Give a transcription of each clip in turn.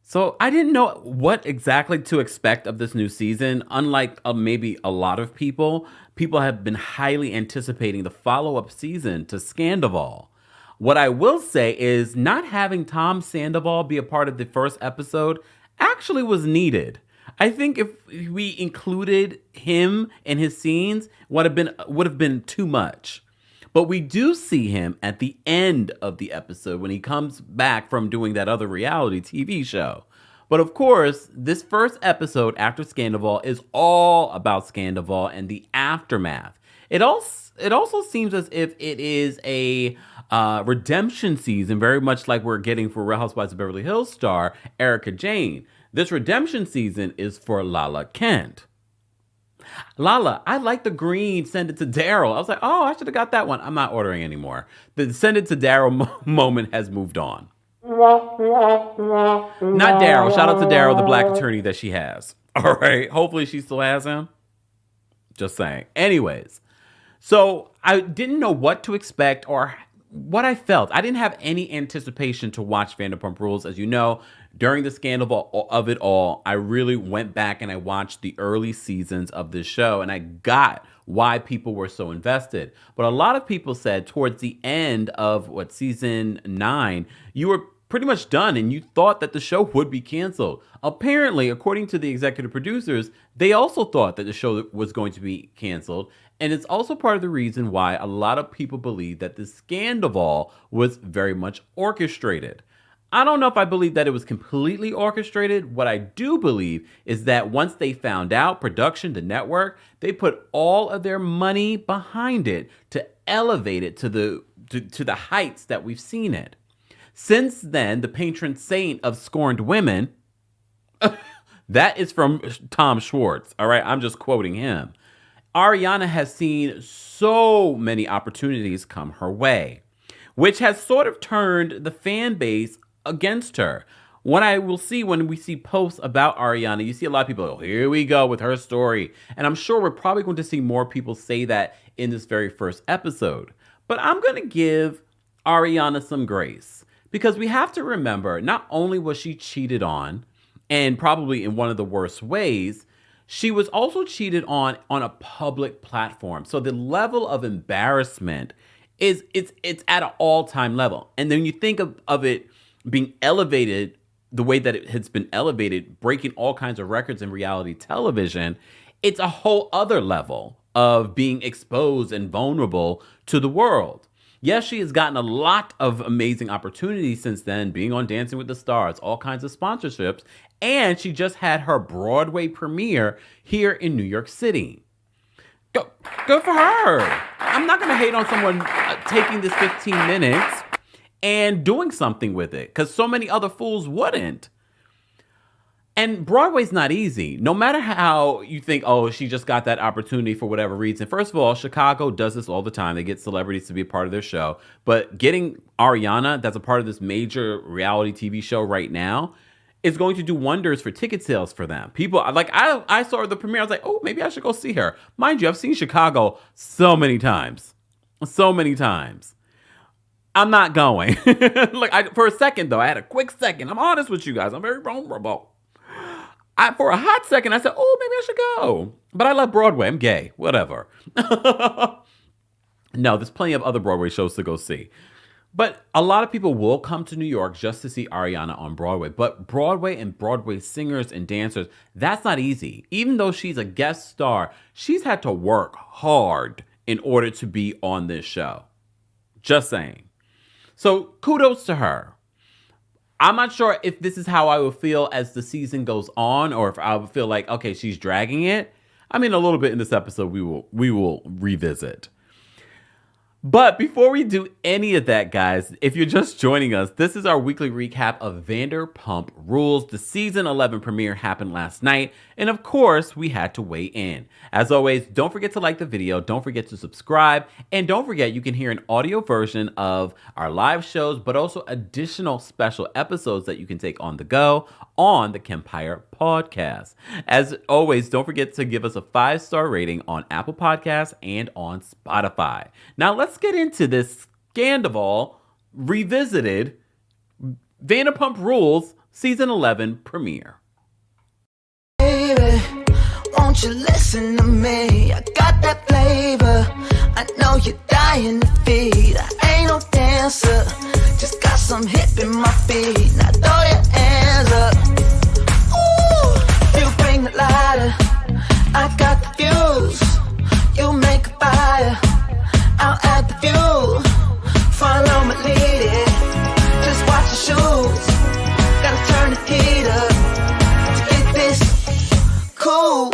So I didn't know what exactly to expect of this new season. Unlike maybe a lot of people have been highly anticipating the follow-up season to Scandoval. What I will say is not having Tom Sandoval be a part of the first episode actually was needed. I think if we included him in his scenes, would have been too much. But we do see him at the end of the episode when he comes back from doing that other reality TV show. But of course, this first episode after Scandoval is all about Scandoval and the aftermath. It also seems as if it is a redemption season, very much like we're getting for Real Housewives of Beverly Hills star Erica Jane. This redemption season is for Lala Kent. Lala, I like the green. Send it to Daryl. I was like, oh, I should have got that one. I'm not ordering anymore. The send it to Daryl moment has moved on. Not Daryl. Shout out to Daryl, the black attorney that she has. All right. Hopefully she still has him. Just saying. Anyways, so I didn't know what to expect or what I felt. I didn't have any anticipation to watch Vanderpump Rules. As you know, during the scandal of it all, I really went back and I watched the early seasons of this show and I got why people were so invested. But a lot of people said towards the end of season 9, you were pretty much done and you thought that the show would be canceled. Apparently, according to the executive producers, they also thought that the show was going to be canceled. And it's also part of the reason why a lot of people believe that the Scandoval was very much orchestrated. I don't know if I believe that it was completely orchestrated. What I do believe is that once they found out, production, the network, they put all of their money behind it to elevate it to the heights that we've seen it. Since then, the patron saint of scorned women, that is from Tom Schwartz, all right? I'm just quoting him. Ariana has seen so many opportunities come her way, which has sort of turned the fan base against her. What I will see when we see posts about Ariana, you see a lot of people, oh, here we go with her story. And I'm sure we're probably going to see more people say that in this very first episode. But I'm going to give Ariana some grace because we have to remember, not only was she cheated on, and probably in one of the worst ways, she was also cheated on a public platform. So the level of embarrassment it's at an all-time level. And then you think of it being elevated the way that it has been elevated, breaking all kinds of records in reality television, it's a whole other level of being exposed and vulnerable to the world. Yes, she has gotten a lot of amazing opportunities since then, being on Dancing with the Stars, all kinds of sponsorships, and she just had her Broadway premiere here in New York City. Good for her. I'm not going to hate on someone taking this 15 minutes and doing something with it, because so many other fools wouldn't. And Broadway's not easy. No matter how you think, oh, she just got that opportunity for whatever reason. First of all, Chicago does this all the time. They get celebrities to be a part of their show. But getting Ariana, that's a part of this major reality TV show right now, is going to do wonders for ticket sales for them. People, like, I saw the premiere. I was like, oh, maybe I should go see her. Mind you, I've seen Chicago so many times. So many times. I'm not going. For a second, though, I had a quick second. I'm honest with you guys. I'm very vulnerable. For a hot second, I said, oh, maybe I should go. But I love Broadway. I'm gay. Whatever. No, there's plenty of other Broadway shows to go see. But a lot of people will come to New York just to see Ariana on Broadway. But Broadway and Broadway singers and dancers, that's not easy. Even though she's a guest star, she's had to work hard in order to be on this show. Just saying. So kudos to her. I'm not sure if this is how I will feel as the season goes on, or if I would feel like, okay, she's dragging it. I mean, a little bit in this episode, we will revisit. But before we do any of that, guys, if you're just joining us, this is our weekly recap of Vanderpump Rules. The season 11 premiere happened last night, and of course, we had to weigh in. As always, don't forget to like the video, don't forget to subscribe, and don't forget you can hear an audio version of our live shows, but also additional special episodes that you can take on the go on the Kempire podcast. As always, don't forget to give us a 5-star rating on Apple Podcasts and on Spotify. Now, let's get into this Scandoval revisited Vanderpump Rules Season 11 premiere. Baby, won't you listen to me? I got that flavor. I know you're dying to feed. I ain't no dancer, just got some hip in my feet. Now throw your hands up. Ooh, you bring the lighter. I got the fuse. You make a fire. I'll add the fuel. Follow my lead. Just watch your shoes. Gotta turn the heat up to get this cool.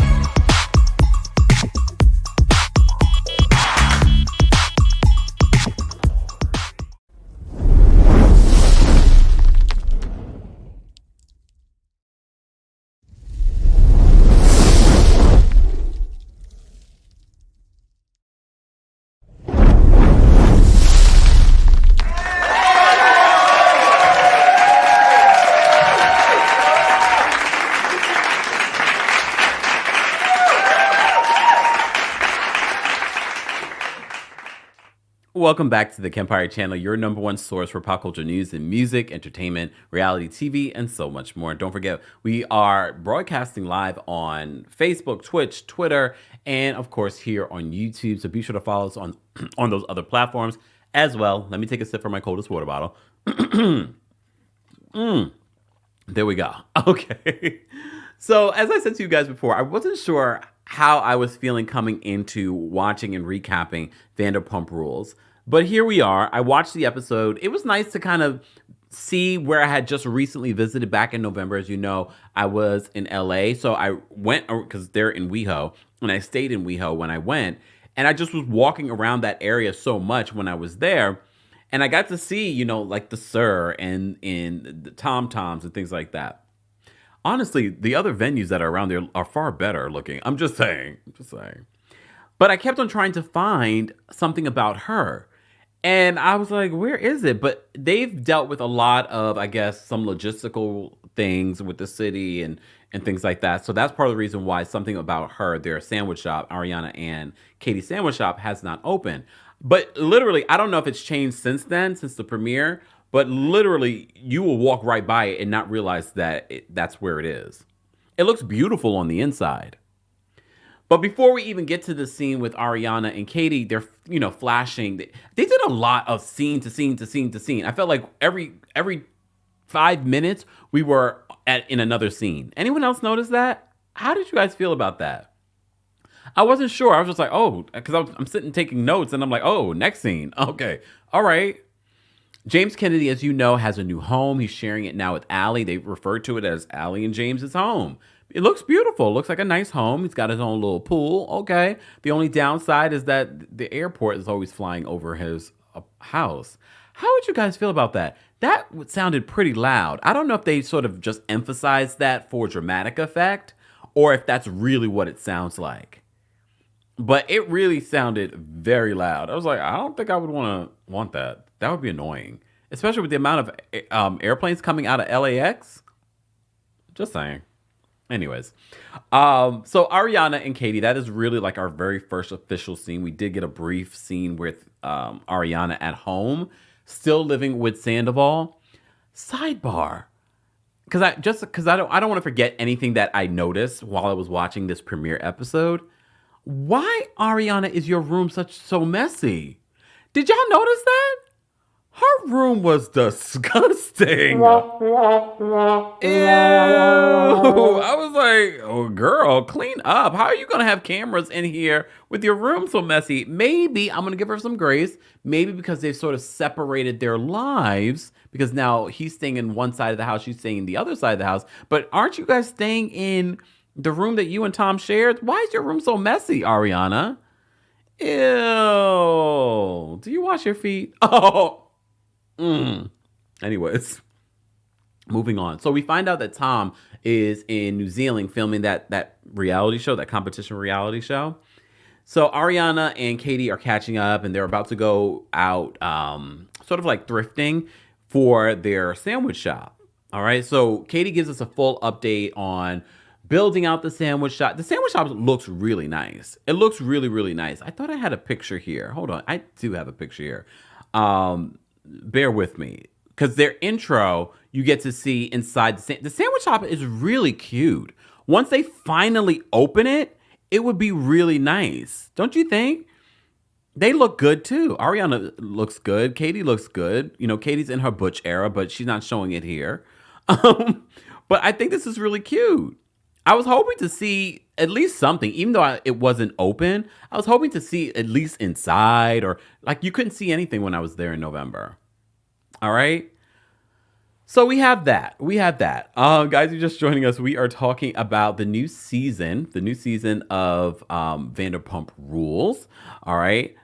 Welcome back to the Kempire channel, your number one source for pop culture news and music, entertainment, reality TV, and so much more. And don't forget, we are broadcasting live on Facebook, Twitch, Twitter, and of course here on YouTube. So be sure to follow us on, on those other platforms as well. Let me take a sip from my coldest water bottle. There we go. Okay. So as I said to you guys before, I wasn't sure how I was feeling coming into watching and recapping Vanderpump Rules. But here we are. I watched the episode. It was nice to kind of see where I had just recently visited back in November. As you know, I was in LA. So I went, because they're in WeHo, and I stayed in WeHo when I went. And I just was walking around that area so much when I was there. And I got to see, you know, like the Sir and the Tom Toms and things like that. Honestly, the other venues that are around there are far better looking. I'm just saying. But I kept on trying to find something about her. And I was like, where is it? But they've dealt with a lot of, I guess, some logistical things with the city and things like that. So that's part of the reason why something about her, their sandwich shop, Ariana and Katie's sandwich shop, has not opened. But literally, I don't know if it's changed since then, since the premiere, but literally, you will walk right by it and not realize that that's where it is. It looks beautiful on the inside. But before we even get to the scene with Ariana and Katie, they're, you know, flashing. They did a lot of scene to scene to scene to scene. I felt like every 5 minutes we were in another scene. Anyone else notice that? How did you guys feel about that? I wasn't sure. I was just like, oh, because I'm sitting taking notes and I'm like, oh, next scene. Okay. All right. James Kennedy, as you know, has a new home. He's sharing it now with Allie. They refer to it as Allie and James's home. It looks beautiful. It looks like a nice home. He's got his own little pool. Okay. The only downside is that the airport is always flying over his house. How would you guys feel about that? That sounded pretty loud. I don't know if they sort of just emphasized that for dramatic effect or if that's really what it sounds like. But it really sounded very loud. I was like, I don't think I would want that. That would be annoying, especially with the amount of airplanes coming out of LAX. Just saying. Anyways, so Ariana and Katie, that is really like our very first official scene. We did get a brief scene with Ariana at home, still living with Scandoval. Sidebar, because I don't want to forget anything that I noticed while I was watching this premiere episode. Why, Ariana, is your room so messy? Did y'all notice that? Her room was disgusting. Ew. I was like, oh, girl, clean up. How are you going to have cameras in here with your room so messy? Maybe I'm going to give her some grace. Maybe because they've sort of separated their lives because now he's staying in one side of the house, she's staying in the other side of the house. But aren't you guys staying in the room that you and Tom shared? Why is your room so messy, Ariana? Ew. Do you wash your feet? Oh. Anyways, moving on. So we find out that Tom is in New Zealand filming that reality show, that competition reality show. So Ariana and Katie are catching up and they're about to go out sort of like thrifting for their sandwich shop. All right. So Katie gives us a full update on building out the sandwich shop. The sandwich shop looks really nice. It looks really, really nice. I thought I had a picture here. Hold on. I do have a picture here. Bear with me. because their intro, you get to see inside the sandwich shop is really cute. Once they finally open it, it would be really nice. Don't you think? They look good too. Ariana looks good. Katie looks good. You know, Katie's in her butch era, but she's not showing it here. But I think this is really cute. I was hoping to see at least something, even though it wasn't open. I was hoping to see at least inside, or like you couldn't see anything when I was there in November. All right. So we have that. Guys, you're just joining us. We are talking about the new season of Vanderpump Rules. All right.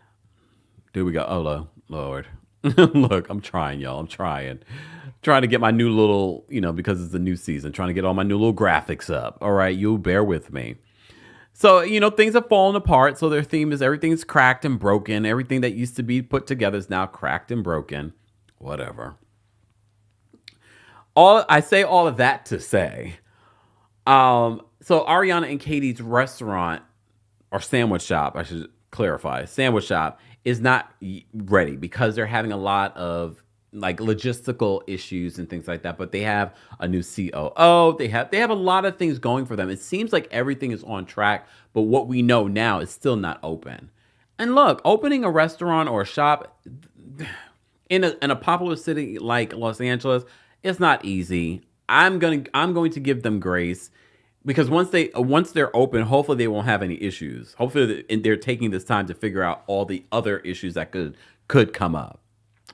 There we go. Oh, Lord. Look, I'm trying, y'all. I'm trying to get my new little, because it's the new season, trying to get all my new little graphics up. All right. You'll bear with me. So, things have fallen apart. So their theme is everything's cracked and broken. Everything that used to be put together is now cracked and broken. Whatever. I say all of that to say, so Ariana and Katie's restaurant or sandwich shop, I should clarify, sandwich shop is not ready because they're having a lot of like logistical issues and things like that. But they have a new COO. They have a lot of things going for them. It seems like everything is on track, but what we know now is still not open. And look, opening a restaurant or a shop in a popular city like Los Angeles, it's not easy. I'm going to give them grace because once they're open, hopefully they won't have any issues. Hopefully they're taking this time to figure out all the other issues that could come up.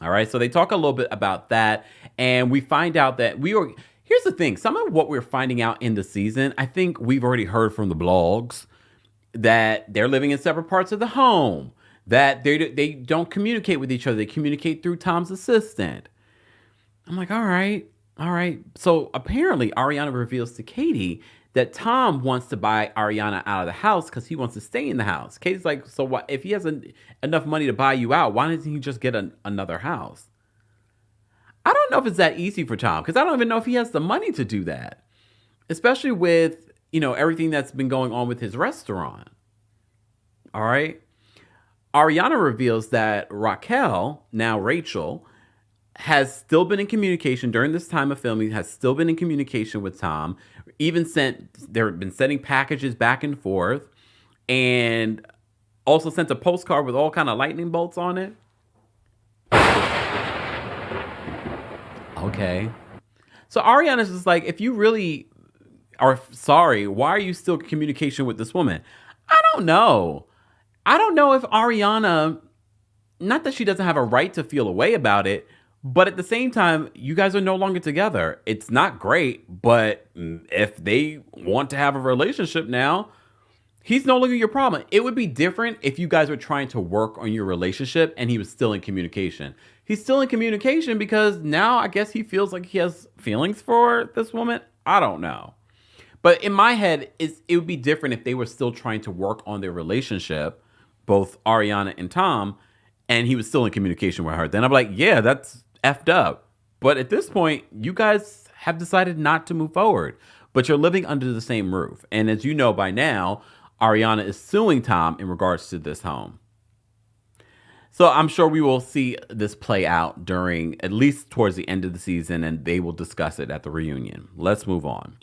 All right. So they talk a little bit about that, and we find out that here's the thing. Some of what we're finding out in the season, I think we've already heard from the blogs that they're living in separate parts of the home, that they don't communicate with each other. They communicate through Tom's assistant. I'm like, all right. So apparently Ariana reveals to Katie that Tom wants to buy Ariana out of the house because he wants to stay in the house. Katie's like, so what? If he has enough money to buy you out, why doesn't he just get another house? I don't know if it's that easy for Tom because I don't even know if he has the money to do that, especially with, everything that's been going on with his restaurant. All right. Ariana reveals that Raquel, now Rachel, has still been in communication during this time of filming, has still been in communication with Tom, they've been sending packages back and forth, and also sent a postcard with all kind of lightning bolts on it. Okay. So Ariana's just like, if you really are sorry, why are you still in communication with this woman? I don't know if Ariana, not that she doesn't have a right to feel a way about it, but at the same time, you guys are no longer together. It's not great, but if they want to have a relationship now, he's no longer your problem. It would be different if you guys were trying to work on your relationship and he was still in communication. He's still in communication because now I guess he feels like he has feelings for this woman. I don't know. But in my head, it would be different if they were still trying to work on their relationship, both Ariana and Tom, and he was still in communication with her. Then I'm like, yeah, that's effed up. But at this point, you guys have decided not to move forward, but you're living under the same roof. And as you know by now, Ariana is suing Tom in regards to this home. So I'm sure we will see this play out during, at least towards the end of the season, and they will discuss it at the reunion. Let's move on.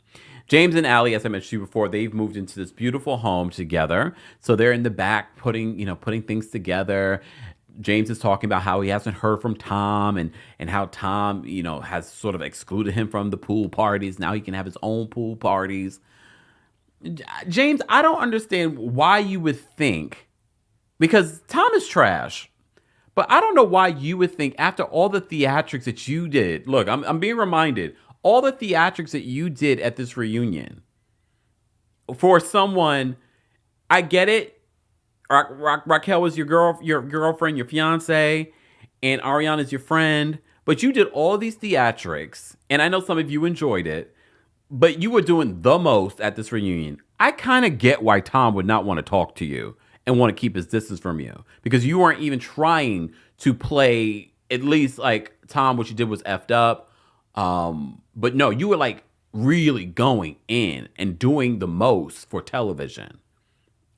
James and Allie, as I mentioned to you before, they've moved into this beautiful home together. So they're in the back putting things together. James is talking about how he hasn't heard from Tom and how Tom, has sort of excluded him from the pool parties. Now he can have his own pool parties. James, I don't understand why you would think, because Tom is trash, but I don't know why you would think after all the theatrics that you did. Look, I'm being reminded, all the theatrics that you did at this reunion for someone, I get it. Raquel was your girlfriend, your fiance, and Ariana's your friend. But you did all these theatrics, and I know some of you enjoyed it, but you were doing the most at this reunion. I kind of get why Tom would not want to talk to you and want to keep his distance from you, because you weren't even trying to play, at least like Tom, what you did was effed up. But no, you were like really going in and doing the most for television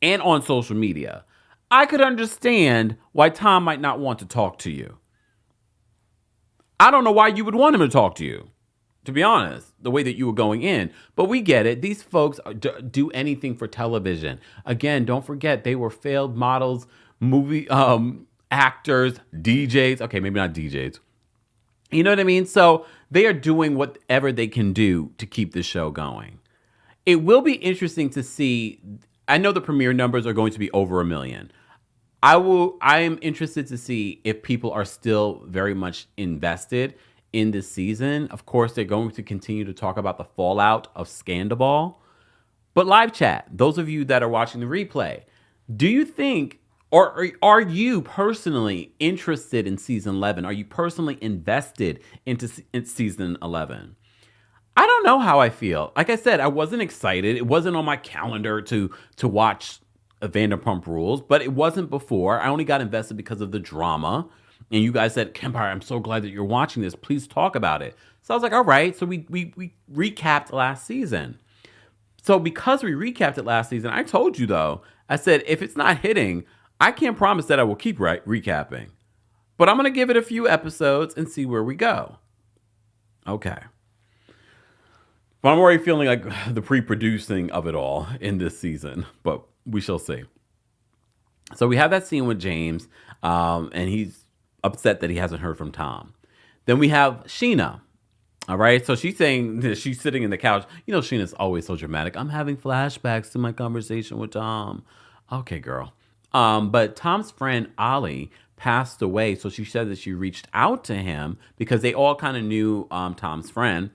and on social media. I could understand why Tom might not want to talk to you. I don't know why you would want him to talk to you, to be honest, the way that you were going in. But we get it. These folks do anything for television. Again, don't forget, they were failed models, movie actors, DJs. Okay, maybe not DJs. You know what I mean? So they are doing whatever they can do to keep the show going. It will be interesting to see. I know the premiere numbers are going to be over 1 million. I am interested to see if people are still very much invested in this season. Of course, they're going to continue to talk about the fallout of Scandoval. But live chat, those of you that are watching the replay, do you think, or are you personally interested in season 11? Are you personally invested in season 11? I don't know how I feel. Like I said, I wasn't excited. It wasn't on my calendar to watch Vanderpump Rules, but it wasn't before. I only got invested because of the drama. And you guys said, Kempire, I'm so glad that you're watching this. Please talk about it. So I was like, all right. So we recapped last season. So because we recapped it last season, I told you, though, I said, if it's not hitting, I can't promise that I will keep recapping. But I'm going to give it a few episodes and see where we go. Okay. But I'm already feeling like the pre-producing of it all in this season. But we shall see. So we have that scene with James, and he's upset that he hasn't heard from Tom. Then we have Scheana. All right. So she's saying that she's sitting in the couch. You know, Sheena's always so dramatic. I'm having flashbacks to my conversation with Tom. Okay, girl. But Tom's friend Ollie passed away. So she said that she reached out to him because they all kind of knew Tom's friend.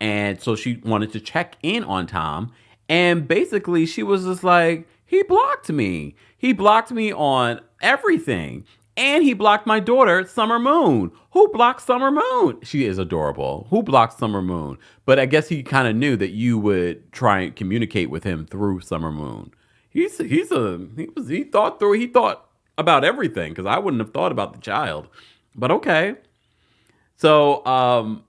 And so she wanted to check in on Tom. And basically she was just like, he blocked me. He blocked me on everything. And he blocked my daughter, Summer Moon. Who blocked Summer Moon? She is adorable. Who blocked Summer Moon? But I guess he kind of knew that you would try and communicate with him through Summer Moon. He thought about everything, because I wouldn't have thought about the child. But okay. So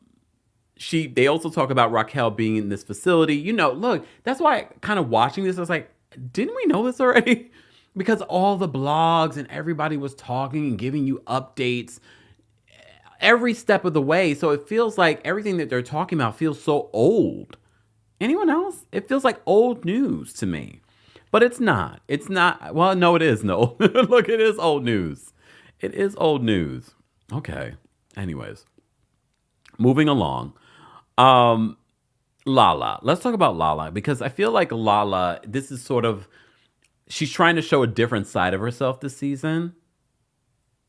they also talk about Raquel being in this facility. You know, look, that's why kind of watching this, I was like, didn't we know this already? Because all the blogs and everybody was talking and giving you updates every step of the way. So it feels like everything that they're talking about feels so old. Anyone else? It feels like old news to me. But it's not. It's not. Well, no, it is. No. Look, it is old news. It is old news. Okay. Anyways. Moving along. Lala. Let's talk about Lala, because I feel like Lala, this is sort of, she's trying to show a different side of herself this season.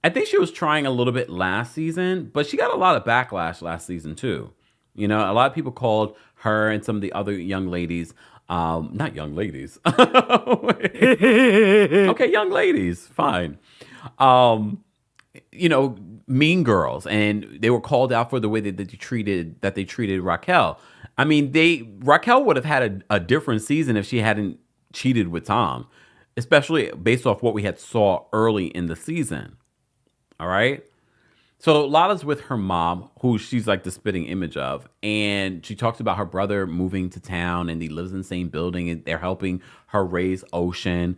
I think she was trying a little bit last season, but she got a lot of backlash last season too. You know, a lot of people called her and some of the other young ladies, not young ladies. Okay, young ladies, fine. You know, mean girls, and they were called out for the way that they treated Raquel. I mean, Raquel would have had a different season if she hadn't cheated with Tom, especially based off what we had saw early in the season. All right. So Lala's with her mom, who she's like the spitting image of. And she talks about her brother moving to town and he lives in the same building and they're helping her raise Ocean.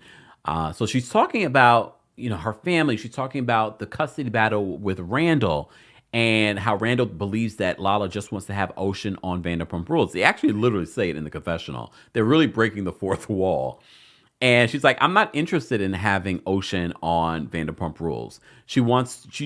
So she's talking about, you know, her family. She's talking about the custody battle with Randall and how Randall believes that Lala just wants to have Ocean on Vanderpump Rules. They actually literally say it in the confessional. They're really breaking the fourth wall. And she's like, I'm not interested in having Ocean on Vanderpump Rules. She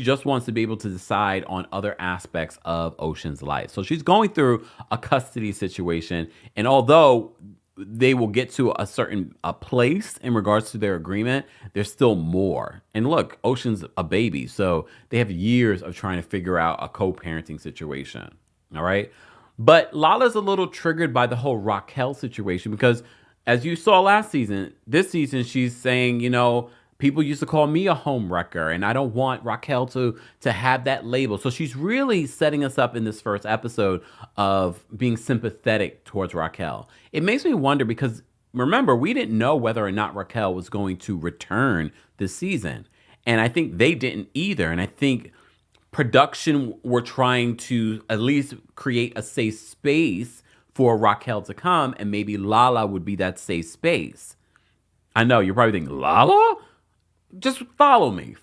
just wants to be able to decide on other aspects of Ocean's life. So she's going through a custody situation. And although they will get to a certain place in regards to their agreement, there's still more. And look, Ocean's a baby. So they have years of trying to figure out a co-parenting situation. All right. But Lala's a little triggered by the whole Raquel situation because, as you saw last season, this season, she's saying, you know, people used to call me a home wrecker and I don't want Raquel to have that label. So she's really setting us up in this first episode of being sympathetic towards Raquel. It makes me wonder because, remember, we didn't know whether or not Raquel was going to return this season. And I think they didn't either. And I think production were trying to at least create a safe space for Raquel to come, and maybe Lala would be that safe space. I know, you're probably thinking, Lala? Just follow me.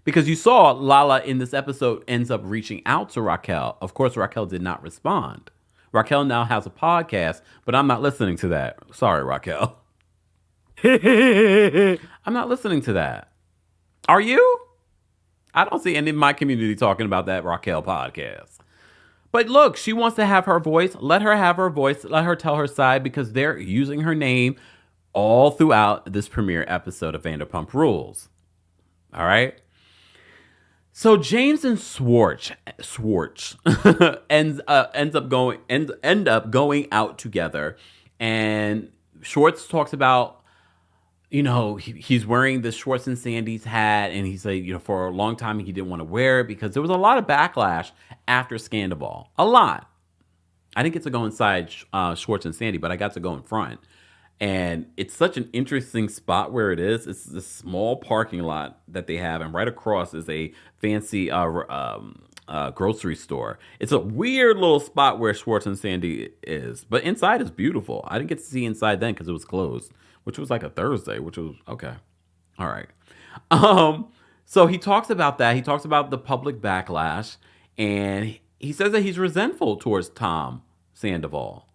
Because you saw Lala in this episode ends up reaching out to Raquel. Of course, Raquel did not respond. Raquel now has a podcast, but I'm not listening to that. Sorry, Raquel. I'm not listening to that. Are you? I don't see any in my community talking about that Raquel podcast. But look, she wants to have her voice. Let her have her voice. Let her tell her side because they're using her name all throughout this premiere episode of Vanderpump Rules. All right? So James and Schwartz end up going out together, and Schwartz talks about, he's wearing this Schwartz and Sandy's hat, and he's like, for a long time he didn't want to wear it because there was a lot of backlash after Scandoval. A lot. I didn't get to go inside Schwartz and Sandy, but I got to go in front. And it's such an interesting spot where it is. It's this small parking lot that they have, and right across is a fancy grocery store. It's a weird little spot where Schwartz and Sandy is, but inside is beautiful. I didn't get to see inside then because it was closed, which was like a Thursday, which was okay. All right. So he talks about that. He talks about the public backlash, and he says that he's resentful towards Tom Sandoval.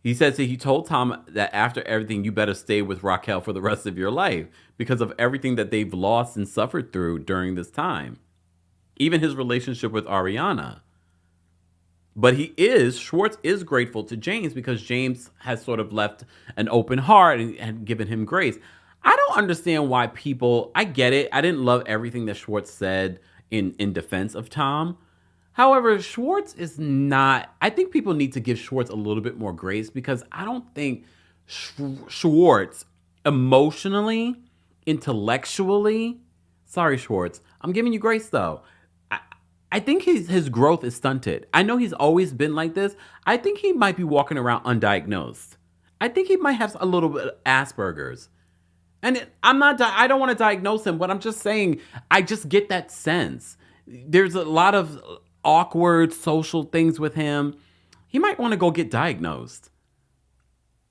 He says that he told Tom that after everything, you better stay with Raquel for the rest of your life because of everything that they've lost and suffered through during this time. Even his relationship with Ariana. But Schwartz is grateful to James because James has sort of left an open heart and given him grace. I don't understand why I get it. I didn't love everything that Schwartz said in defense of Tom. However, Schwartz is not, I think people need to give Schwartz a little bit more grace because I don't think Schwartz emotionally, intellectually, sorry, Schwartz, I'm giving you grace though. I think his growth is stunted. I know he's always been like this. I think he might be walking around undiagnosed. I think he might have a little bit of Asperger's. And I don't want to diagnose him, but I'm just saying, I just get that sense. There's a lot of awkward social things with him. He might want to go get diagnosed.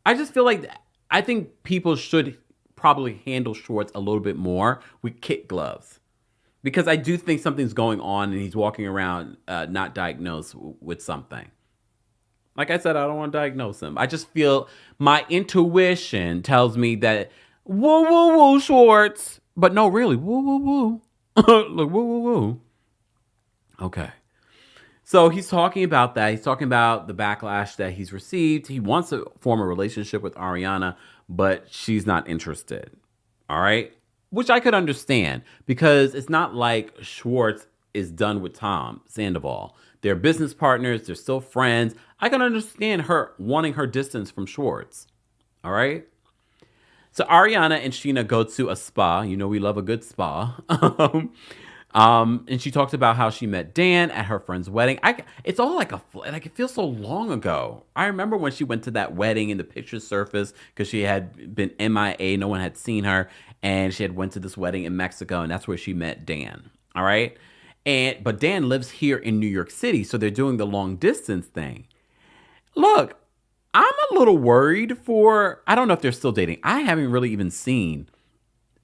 I just feel like I think people should probably handle Schwartz a little bit more with kid gloves. Because I do think something's going on and he's walking around not diagnosed with something. Like I said, I don't want to diagnose him. I just feel my intuition tells me that, woo, woo, woo, Schwartz. But no, really, woo, woo, woo. Look, woo, woo, woo. Okay. So he's talking about that. He's talking about the backlash that he's received. He wants to form a relationship with Ariana, but she's not interested. All right? Which I could understand because it's not like Schwartz is done with Tom Sandoval. They're business partners. They're still friends. I can understand her wanting her distance from Schwartz. All right? So Ariana and Scheana go to a spa. You know we love a good spa. And she talks about how she met Dan at her friend's wedding. It's all like it feels so long ago. I remember when she went to that wedding and the pictures surfaced because she had been MIA. No one had seen her. And she had went to this wedding in Mexico, and that's where she met Dan. All right? But Dan lives here in New York City, so they're doing the long distance thing. Look, I'm a little worried I don't know if they're still dating. I haven't really even seen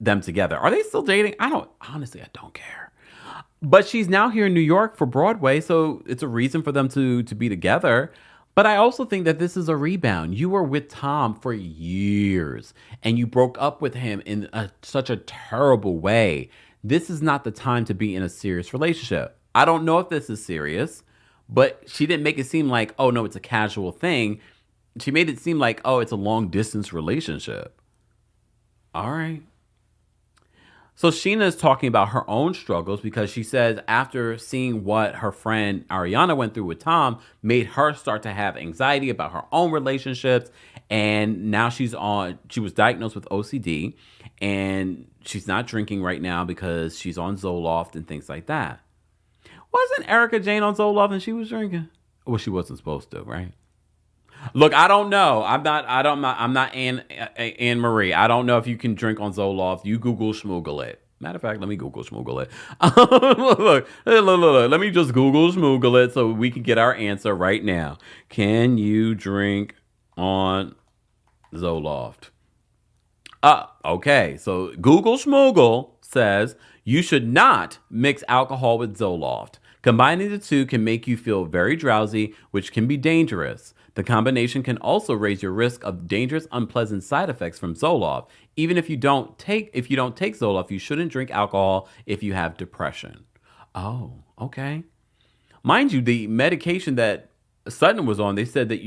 them together. Are they still dating? I don't care. But she's now here in New York for Broadway, so it's a reason for them to be together. But I also think that this is a rebound. You were with Tom for years, and you broke up with him in such a terrible way. This is not the time to be in a serious relationship. I don't know if this is serious, but she didn't make it seem like, oh, no, it's a casual thing. She made it seem like, oh, it's a long-distance relationship. All right. So Scheana is talking about her own struggles because she says after seeing what her friend Ariana went through with Tom made her start to have anxiety about her own relationships. And now she was diagnosed with OCD and she's not drinking right now because she's on Zoloft and things like that. Wasn't Erica Jane on Zoloft and she was drinking? Well, she wasn't supposed to, right? Look, I don't know. I'm not Anne Marie. I don't know if you can drink on Zoloft. You Google schmoogle it. Matter of fact, let me Google schmoogle it. Look. Let me just Google schmoogle it so we can get our answer right now. Can you drink on Zoloft? Okay. So Google Schmoogle says you should not mix alcohol with Zoloft. Combining the two can make you feel very drowsy, which can be dangerous. The combination can also raise your risk of dangerous, unpleasant side effects from Zoloft. Even if you don't take Zoloft, you shouldn't drink alcohol if you have depression. Oh, okay. Mind you, the medication that Sutton was on, they said that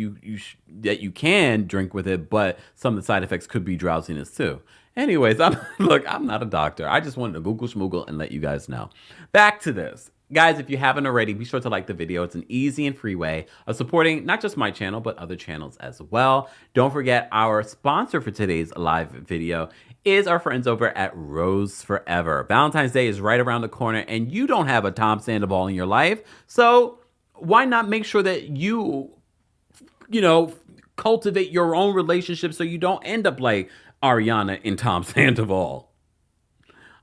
that you can drink with it, but some of the side effects could be drowsiness too. Anyways, I'm not a doctor. I just wanted to Google Schmoogle and let you guys know. Back to this. Guys, if you haven't already, be sure to like the video. It's an easy and free way of supporting not just my channel, but other channels as well. Don't forget, our sponsor for today's live video is our friends over at Rose Forever. Valentine's Day is right around the corner, and you don't have a Tom Sandoval in your life. So why not make sure that you cultivate your own relationship so you don't end up like Ariana and Tom Sandoval?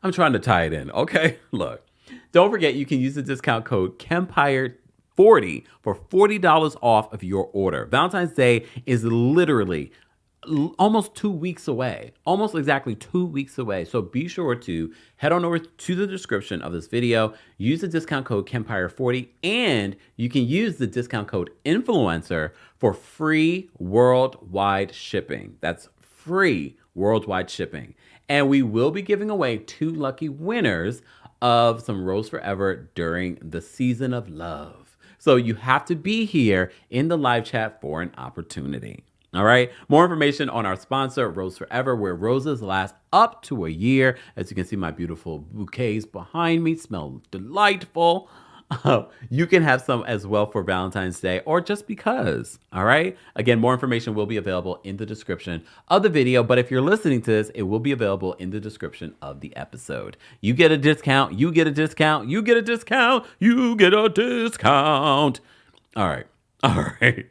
I'm trying to tie it in, okay? Look. Don't forget, you can use the discount code KEMPIRE40 for $40 off of your order. Valentine's Day is literally almost 2 weeks away. Almost exactly 2 weeks away. So be sure to head on over to the description of this video, use the discount code KEMPIRE40, and you can use the discount code INFLUENCER for free worldwide shipping. That's free worldwide shipping. And we will be giving away 2 lucky winners of some Rose Forever during the season of love. So you have to be here in the live chat for an opportunity. All right. More information on our sponsor, Rose Forever, where roses last up to a year. As you can see, my beautiful bouquets behind me smell delightful. You can have some as well for Valentine's Day or just because. All right. Again, more information will be available in the description of the video. But if you're listening to this, it will be available in the description of the episode. You get a discount. You get a discount. You get a discount. You get a discount. All right. All right.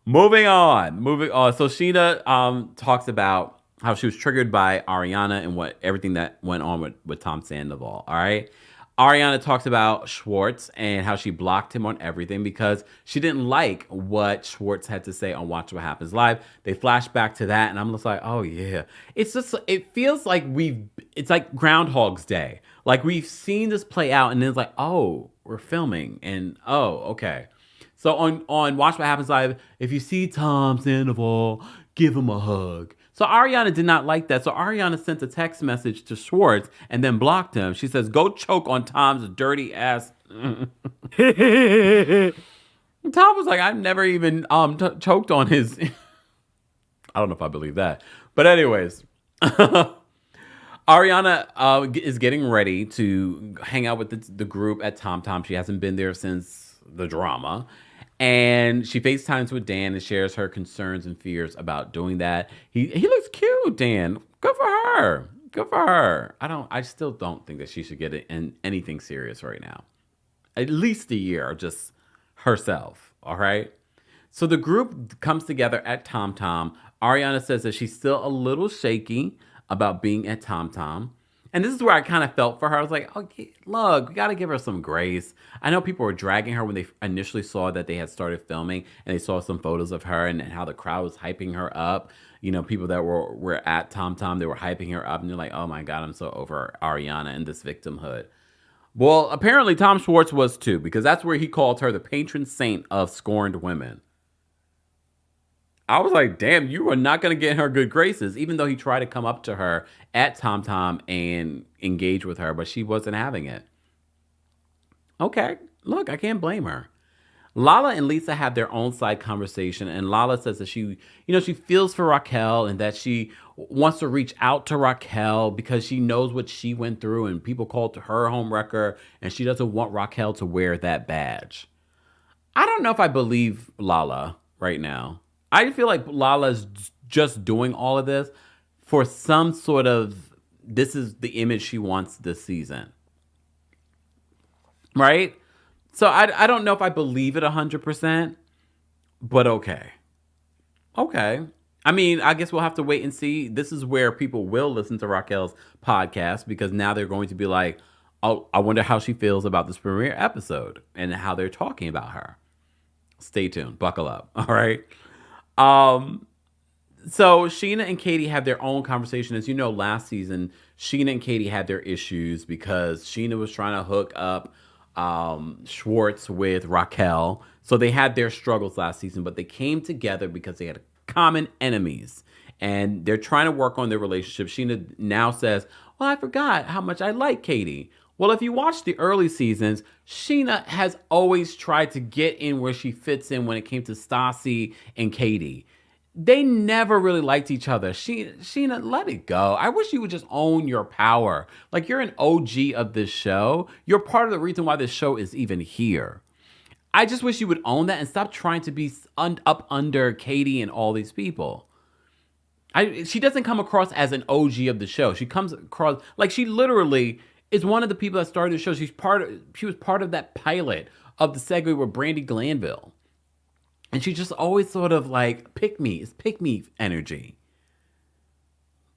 Moving on. So Scheana talks about how she was triggered by Ariana and everything that went on with Tom Sandoval. All right. Ariana talks about Schwartz and how she blocked him on everything because she didn't like what Schwartz had to say on Watch What Happens Live. They flash back to that, and I'm just like, oh yeah. It feels like it's like Groundhog's Day. Like we've seen this play out, and then it's like, oh, we're filming, and oh, okay. So on Watch What Happens Live, if you see Tom Sandoval, give him a hug. So Ariana did not like that. So Ariana sent a text message to Schwartz and then blocked him. She says, go choke on Tom's dirty ass. Tom was like, I've never even choked on his. I don't know if I believe that. But anyways, Ariana is getting ready to hang out with the group at Tom Tom. She hasn't been there since the drama. And she FaceTimes with Dan and shares her concerns and fears about doing that. He looks cute, Dan. Good for her. Good for her. I still don't think that she should get in anything serious right now. At least a year of just herself. All right. So the group comes together at Tom Tom. Ariana says that she's still a little shaky about being at Tom Tom. And this is where I kind of felt for her. I was like, okay, look, we got to give her some grace. I know people were dragging her when they initially saw that they had started filming and they saw some photos of her and how the crowd was hyping her up. You know, people that were at Tom Tom, they were hyping her up and they're like, oh my God, I'm so over Ariana and this victimhood. Well, apparently Tom Schwartz was too, because that's where he called her the patron saint of scorned women. I was like, damn, you are not going to get in her good graces, even though he tried to come up to her at Tom Tom and engage with her, but she wasn't having it. Okay, look, I can't blame her. Lala and Lisa have their own side conversation, and Lala says that she feels for Raquel and that she wants to reach out to Raquel because she knows what she went through and people called to her homewrecker, and she doesn't want Raquel to wear that badge. I don't know if I believe Lala right now. I feel like Lala's just doing all of this for some sort of, this is the image she wants this season. Right? So I don't know if I believe it 100%, but okay. Okay. I mean, I guess we'll have to wait and see. This is where people will listen to Raquel's podcast because now they're going to be like, oh, I wonder how she feels about this premiere episode and how they're talking about her. Stay tuned. Buckle up. All right. So Scheana and Katie have their own conversation. As you know, last season, Scheana and Katie had their issues because Scheana was trying to hook up Schwartz with Raquel. So they had their struggles last season, but they came together because they had common enemies. And they're trying to work on their relationship. Scheana now says, well, I forgot how much I like Katie. Well, if you watch the early seasons, Scheana has always tried to get in where she fits in when it came to Stassi and Katie. They never really liked each other. Scheana, let it go. I wish you would just own your power. Like, you're an OG of this show. You're part of the reason why this show is even here. I just wish you would own that and stop trying to be up under Katie and all these people. She doesn't come across as an OG of the show. She comes across like she literally is one of the people that started the show. She was part of that pilot of the segue with Brandy Glanville. And she just always sort of like, pick me energy.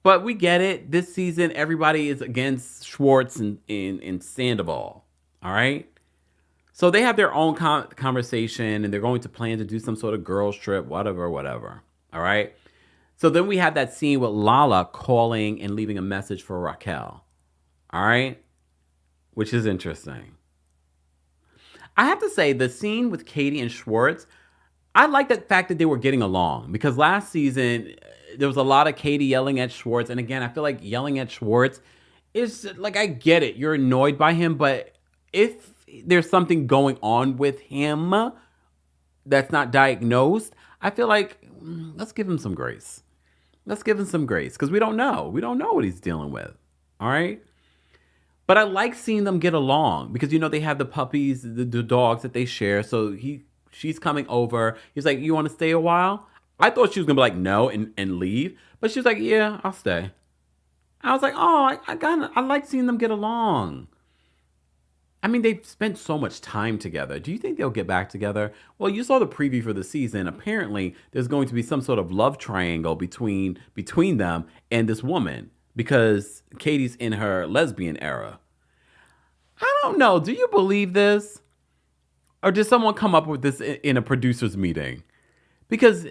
But we get it. This season, everybody is against Schwartz and Sandoval. All right? So they have their own conversation, and they're going to plan to do some sort of girls trip, whatever. All right? So then we have that scene with Lala calling and leaving a message for Raquel. All right? Which is interesting. I have to say, the scene with Katie and Schwartz, I like the fact that they were getting along, because last season there was a lot of Katie yelling at Schwartz. And again, I feel like yelling at Schwartz is like, I get it. You're annoyed by him. But if there's something going on with him that's not diagnosed, I feel like let's give him some grace. Let's give him some grace, because we don't know. We don't know what he's dealing with. All right. But I like seeing them get along because, you know, they have the puppies, the dogs that they share. So she's coming over. He's like, you want to stay a while? I thought she was going to be like, no, and leave. But she was like, yeah, I'll stay. I was like, oh, I like seeing them get along. I mean, they've spent so much time together. Do you think they'll get back together? Well, you saw the preview for the season. Apparently, there's going to be some sort of love triangle between them and this woman, because Katie's in her lesbian era. I don't know. Do you believe this? Or did someone come up with this in a producer's meeting? Because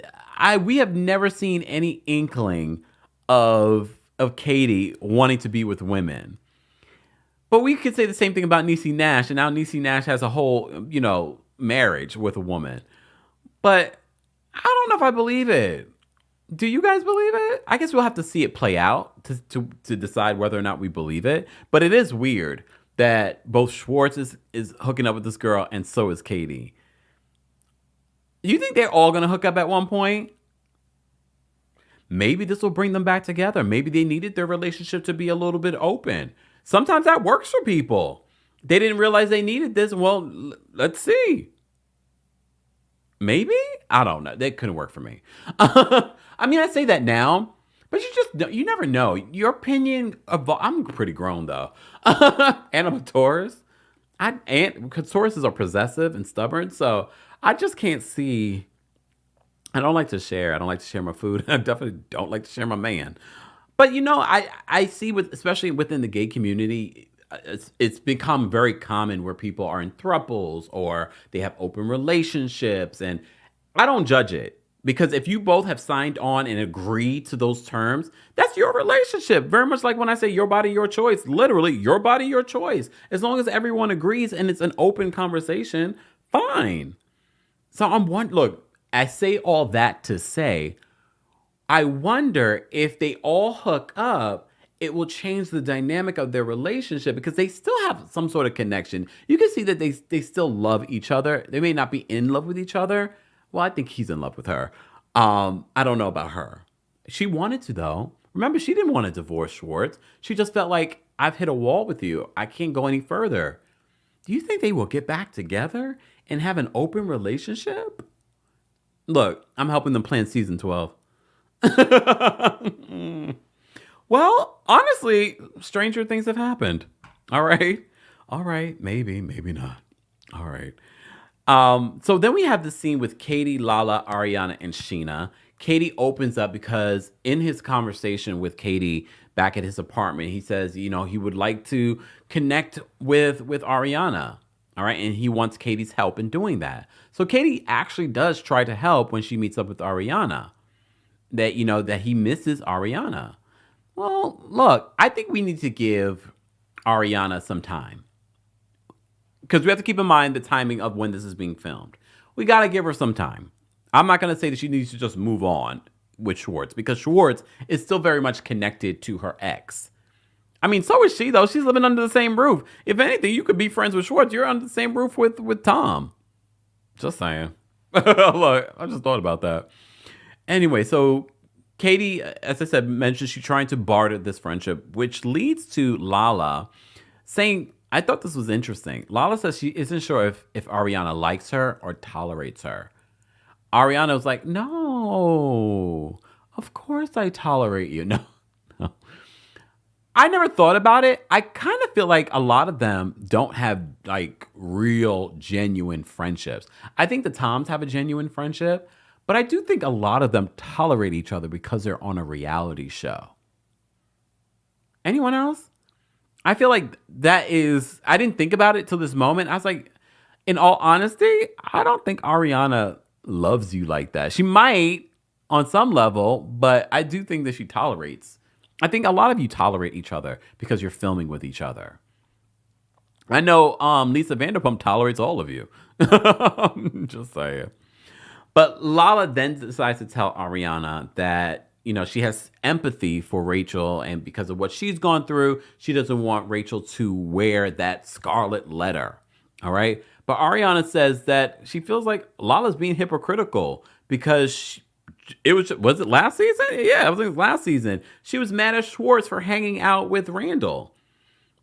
we have never seen any inkling of Katie wanting to be with women. But we could say the same thing about Niecy Nash, and now Niecy Nash has a whole, marriage with a woman. But I don't know if I believe it. Do you guys believe it? I guess we'll have to see it play out to decide whether or not we believe it. But it is weird that both Schwartz is hooking up with this girl, and so is Katie. You think they're all going to hook up at one point? Maybe this will bring them back together. Maybe they needed their relationship to be a little bit open. Sometimes that works for people. They didn't realize they needed this. Well, let's see. Maybe? I don't know. That couldn't work for me. I mean, I say that now, but you never know. Your opinion, I'm pretty grown though. And I'm a Taurus. Because Tauruses are possessive and stubborn. So I just can't see. I don't like to share. I don't like to share my food. I definitely don't like to share my man. But, I see especially within the gay community, it's become very common where people are in thruples or they have open relationships. And I don't judge it, because if you both have signed on and agreed to those terms, that's your relationship. Very much like when I say your body, your choice, literally your body, your choice. As long as everyone agrees and it's an open conversation, fine. So look, I say all that to say, I wonder if they all hook up, it will change the dynamic of their relationship, because they still have some sort of connection. You can see that they still love each other. They may not be in love with each other. Well, I think he's in love with her. I don't know about her. She wanted to, though. Remember, she didn't want to divorce Schwartz. She just felt like, I've hit a wall with you. I can't go any further. Do you think they will get back together and have an open relationship? Look, I'm helping them plan season 12. Well, honestly, stranger things have happened. All right. Maybe not. All right. So then we have the scene with Katie, Lala, Ariana, and Scheana. Katie opens up because in his conversation with Katie back at his apartment, he says, he would like to connect with Ariana. All right. And he wants Katie's help in doing that. So Katie actually does try to help when she meets up with Ariana. that, that he misses Ariana. Well, look, I think we need to give Ariana some time. Because we have to keep in mind the timing of when this is being filmed. We got to give her some time. I'm not going to say that she needs to just move on with Schwartz, because Schwartz is still very much connected to her ex. I mean, so is she, though. She's living under the same roof. If anything, you could be friends with Schwartz. You're under the same roof with Tom. Just saying. Look, I just thought about that. Anyway, so Katie, as I said, mentioned she's trying to barter this friendship, which leads to Lala saying, I thought this was interesting. Lala says she isn't sure if Ariana likes her or tolerates her. Ariana was like, no, of course I tolerate you. No. I never thought about it. I kind of feel like a lot of them don't have like real, genuine friendships. I think the Toms have a genuine friendship, but I do think a lot of them tolerate each other because they're on a reality show. Anyone else? I feel like I didn't think about it till this moment. I was like, in all honesty, I don't think Ariana loves you like that. She might on some level, but I do think that she tolerates. I think a lot of you tolerate each other because you're filming with each other. I know Lisa Vanderpump tolerates all of you. Just saying. But Lala then decides to tell Ariana that, she has empathy for Rachel, and because of what she's gone through, she doesn't want Rachel to wear that scarlet letter. All right. But Ariana says that she feels like Lala's being hypocritical because was it last season? Yeah, it was last season. She was mad at Schwartz for hanging out with Randall.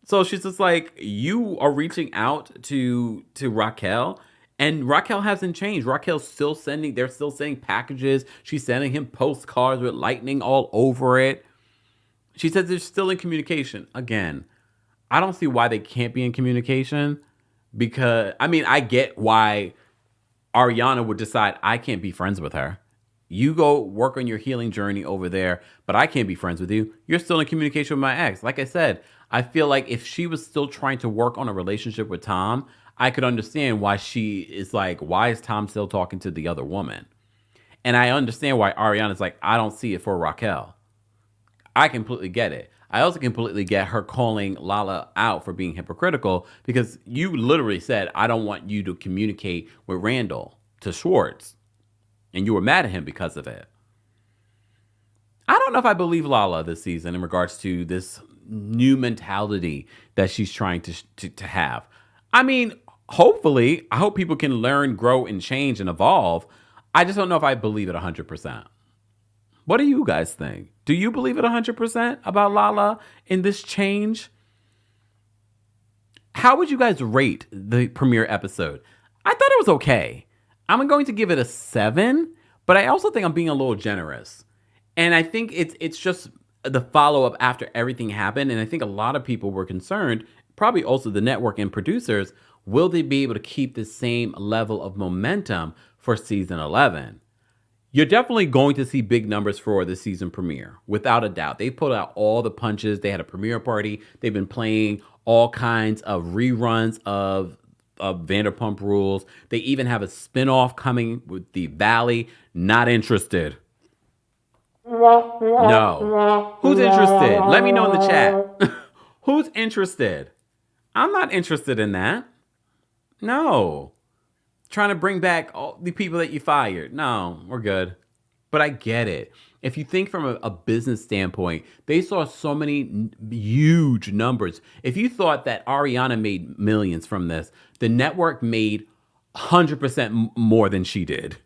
So she's just like, you are reaching out to Raquel, and Raquel hasn't changed. Raquel's still they're still sending packages. She's sending him postcards with lightning all over it. She says they're still in communication. Again, I don't see why they can't be in communication, because, I get why Ariana would decide I can't be friends with her. You go work on your healing journey over there, but I can't be friends with you. You're still in communication with my ex. Like I said, I feel like if she was still trying to work on a relationship with Tom, I could understand why she is like, why is Tom still talking to the other woman? And I understand why Ariana's like, I don't see it for Raquel. I completely get it. I also completely get her calling Lala out for being hypocritical, because you literally said, I don't want you to communicate with Randall to Schwartz. And you were mad at him because of it. I don't know if I believe Lala this season in regards to this new mentality that she's trying to have. Hopefully, I hope people can learn, grow, and change and evolve. I just don't know if I believe it 100%. What do you guys think? Do you believe it 100% about Lala in this change? How would you guys rate the premiere episode? I thought it was okay. I'm going to give it a 7, but I also think I'm being a little generous. And I think it's just the follow-up after everything happened. And I think a lot of people were concerned, probably also the network and producers, will they be able to keep the same level of momentum for season 11? You're definitely going to see big numbers for the season premiere, without a doubt. They pulled out all the punches. They had a premiere party. They've been playing all kinds of reruns of Vanderpump Rules. They even have a spinoff coming with the Valley. Not interested. No. Who's interested? Let me know in the chat. Who's interested? I'm not interested in that. No. Trying to bring back all the people that you fired. No, we're good. But I get it. If you think from a business standpoint, they saw so many huge numbers. If you thought that Ariana made millions from this, the network made 100% more than she did.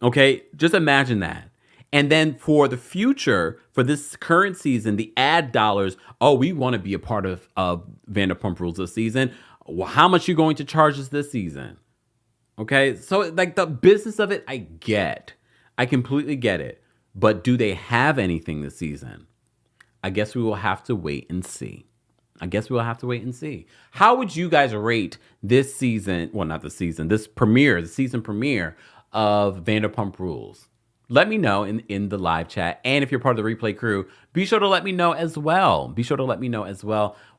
Okay? Just imagine that. And then for the future, for this current season, the ad dollars, we want to be a part of Vanderpump Rules this season. Well, how much you going to charge us this season? Okay? So like the business of it, I get. I completely get it. But do they have anything this season? I guess we will have to wait and see. How would you guys rate this season? Well, not the season. The season premiere of Vanderpump Rules. Let me know in the live chat. And if you're part of the replay crew, be sure to let me know as well.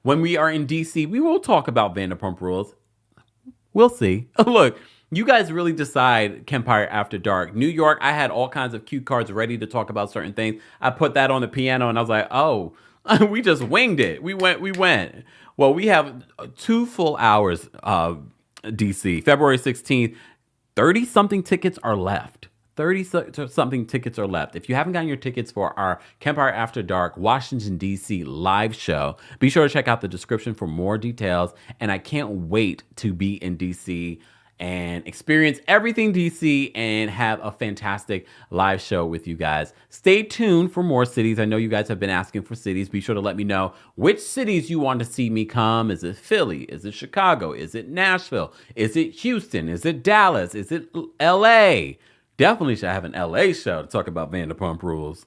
When we are in DC, we will talk about Vanderpump Rules. We'll see. Look, You guys really decide Kempire After Dark. New York, I had all kinds of cue cards ready to talk about certain things. I put that on the piano and I was like, oh, we just winged it. We went. Well, we have 2 full hours of DC. February 16th, 30-something tickets are left. 30-something tickets are left. If you haven't gotten your tickets for our Kempire After Dark Washington, D.C. live show, be sure to check out the description for more details. And I can't wait to be in D.C. and experience everything DC and have a fantastic live show with you guys. Stay tuned for more cities. I know you guys have been asking for cities. Be sure to let me know which cities you want to see me come. Is it Philly? Is it Chicago? Is it Nashville? Is it Houston? Is it Dallas? Is it LA? Definitely should have an LA show to talk about Vanderpump Rules.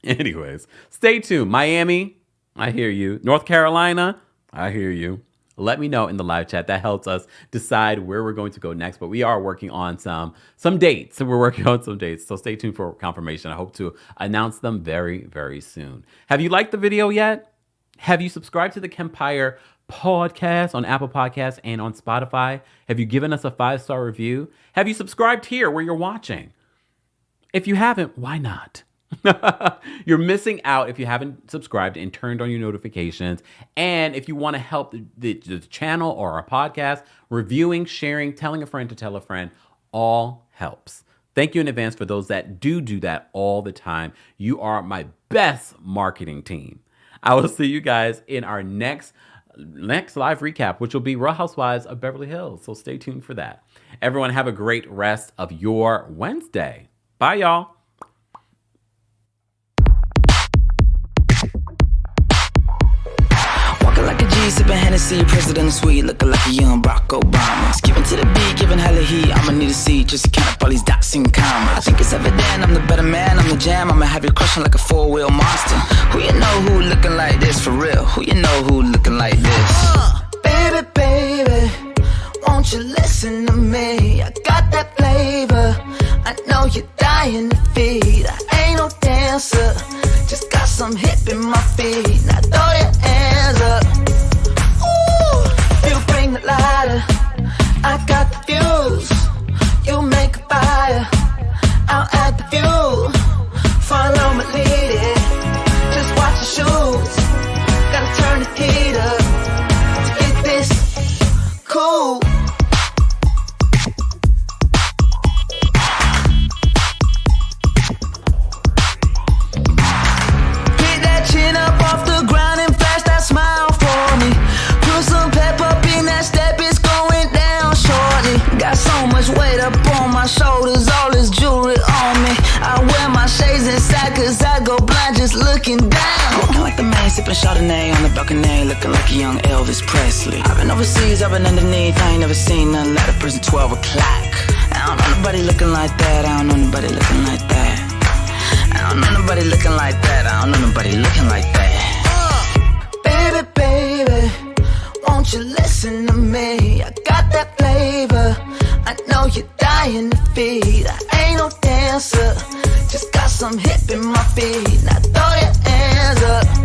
Anyways, stay tuned. Miami, I hear you. North Carolina, I hear you. Let me know in the live chat. That helps us decide where we're going to go next. But we are working on some dates. So we're working on some dates. So stay tuned for confirmation. I hope to announce them very, very soon. Have you liked the video yet? Have you subscribed to the Kempire podcast on Apple Podcasts and on Spotify? Have you given us a 5-star review? Have you subscribed here where you're watching? If you haven't, why not? You're missing out if you haven't subscribed and turned on your notifications. And if you want to help the channel or our podcast, reviewing, sharing, telling a friend to tell a friend, all helps. Thank you in advance for those that do that all the time. You are my best marketing team. I will see you guys in our next live recap, which will be Real Housewives of Beverly Hills. So stay tuned for that. Everyone have a great rest of your Wednesday. Bye, y'all. Like a G, sipping Hennessy, president of sweet, looking like a young Barack Obama. Skipping to the beat, giving hella heat. I'ma need a seat just to count up all these dots and commas. I think it's evident I'm the better man, I'm the jam. I'ma have you crushing like a 4-wheel monster. Who you know who looking like this for real? Who you know who looking like this? Baby, baby, won't you listen to me? I got that flavor. I know you're dying to feed. I ain't no dancer, just got some hip in my feet. Now throw your hands up. Ooh, you bring the lighter, I got the fuse. You make a fire, I'll add the fuel. Follow my lead, just watch the shoes. Gotta turn the heat up to get this cool. Weight up on my shoulders, all this jewelry on me. I wear my shades inside cause I go blind just looking down. Walking like the man, sipping Chardonnay on the balcony, looking like a young Elvis Presley. I've been overseas, I've been underneath, I ain't never seen nothing like a person 12 o'clock. I don't know nobody looking like that, I don't know nobody looking like that. I don't know nobody looking like that, I don't know nobody looking like that. Baby, baby, won't you listen to me? I got that flavor, I know you're dying to feed. I ain't no dancer, just got some hip in my feet. Now throw your hands up.